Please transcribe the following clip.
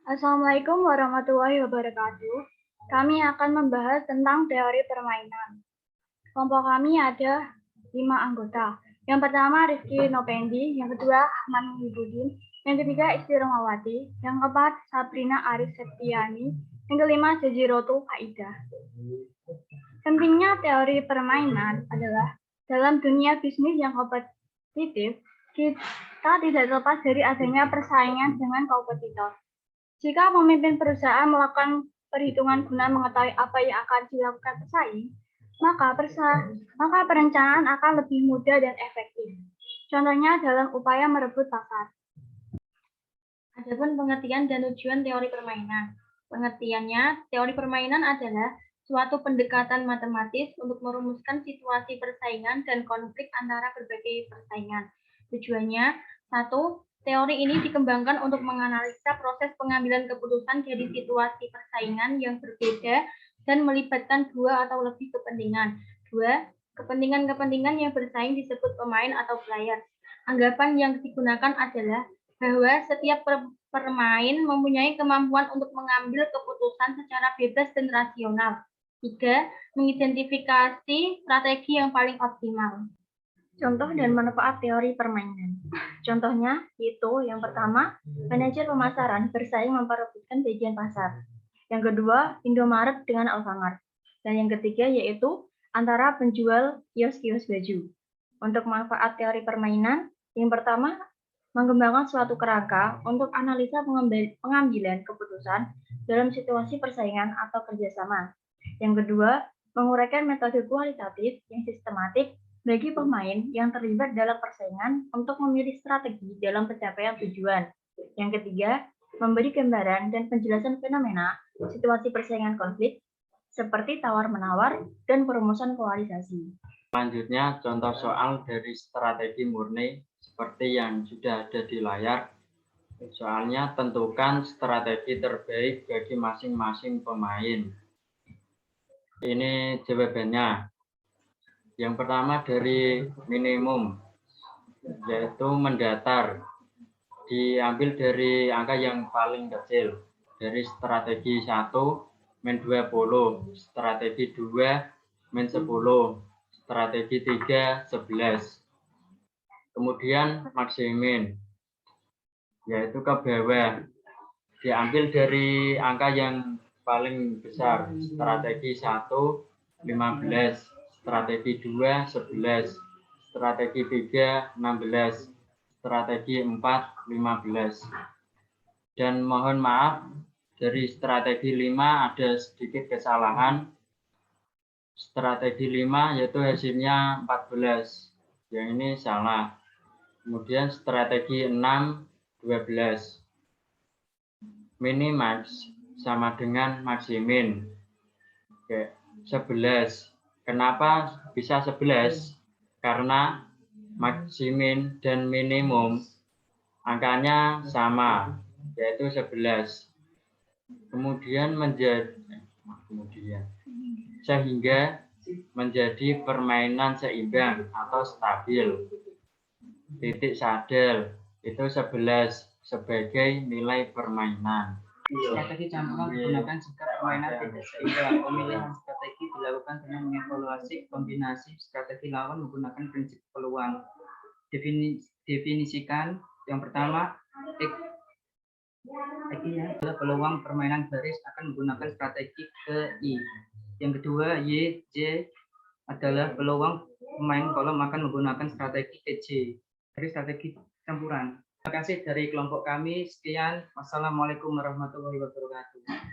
Assalamualaikum warahmatullahi wabarakatuh. Kami akan membahas tentang teori permainan. Kelompok kami ada 5 anggota. Yang pertama Rizky Nopendi, yang kedua Ahmad Muhibudin, yang ketiga Isti Romawati, yang keempat Sabrina Aris Septiani, yang kelima Jajirotu Faida. Pentingnya teori permainan adalah dalam dunia bisnis yang kompetitif, kita tidak lepas dari adanya persaingan dengan kompetitor. Jika pemimpin perusahaan melakukan perhitungan guna mengetahui apa yang akan dilakukan pesaing, maka perencanaan akan lebih mudah dan efektif. Contohnya dalam upaya merebut pasar. Adapun pengertian dan tujuan teori permainan. Pengertiannya, teori permainan adalah suatu pendekatan matematis untuk merumuskan situasi persaingan dan konflik antara berbagai persaingan. Tujuannya, satu, teori ini dikembangkan untuk menganalisa proses pengambilan keputusan dari situasi persaingan yang berbeda dan melibatkan dua atau lebih kepentingan. Dua, kepentingan-kepentingan yang bersaing disebut pemain atau player. Anggapan yang digunakan adalah bahwa setiap pemain mempunyai kemampuan untuk mengambil keputusan secara bebas dan rasional. 3. Mengidentifikasi strategi yang paling optimal. Contoh dan manfaat teori permainan. Contohnya yaitu yang pertama, manajer pemasaran bersaing memperebutkan bagian pasar. Yang kedua, Indomaret dengan Alfamart. Dan yang ketiga yaitu antara penjual kios-kios baju. Untuk manfaat teori permainan, yang pertama, mengembangkan suatu kerangka untuk analisa pengambilan keputusan dalam situasi persaingan atau kerjasama. Yang kedua, menguraikan metode kualitatif yang sistematik bagi pemain yang terlibat dalam persaingan untuk memilih strategi dalam pencapaian tujuan. Yang ketiga, memberi gambaran dan penjelasan fenomena situasi persaingan konflik seperti tawar-menawar dan perumusan polarisasi. Selanjutnya, contoh soal dari strategi murni seperti yang sudah ada di layar. Soalnya, tentukan strategi terbaik bagi masing-masing pemain. Ini jawabannya. Yang pertama dari minimum, yaitu mendatar. Diambil dari angka yang paling kecil. Dari strategi 1, min 20. Strategi 2, min 10. Strategi 3, 11. Kemudian maksimin, yaitu ke bawah. Diambil dari angka yang paling besar. Strategi 1, 15. Strategi 2, 11. Strategi 3, 16. Strategi 4, 15. Dan mohon maaf, dari strategi 5 ada sedikit kesalahan. Strategi 5 yaitu hasilnya 14. Yang ini salah. Kemudian strategi 6, 12. Minimax sama dengan maksimin. Oke, 11. Kenapa bisa 11? Karena maksimin dan minimum angkanya sama, yaitu 11. Sehingga menjadi permainan seimbang atau stabil. Titik sadar itu 11 sebagai nilai permainan. Strategi campuran menggunakan sikap permainan tidak seimbang. Pemilihan strategi dilakukan dengan mengevaluasi kombinasi strategi lawan menggunakan prinsip peluang. Definisikan yang pertama, adalah peluang permainan baris akan menggunakan strategi ke I. Yang kedua, Y, J adalah peluang pemain kolom akan menggunakan strategi ke J. Dari strategi campuran. Terima kasih dari kelompok kami. Sekian. Wassalamualaikum warahmatullahi wabarakatuh.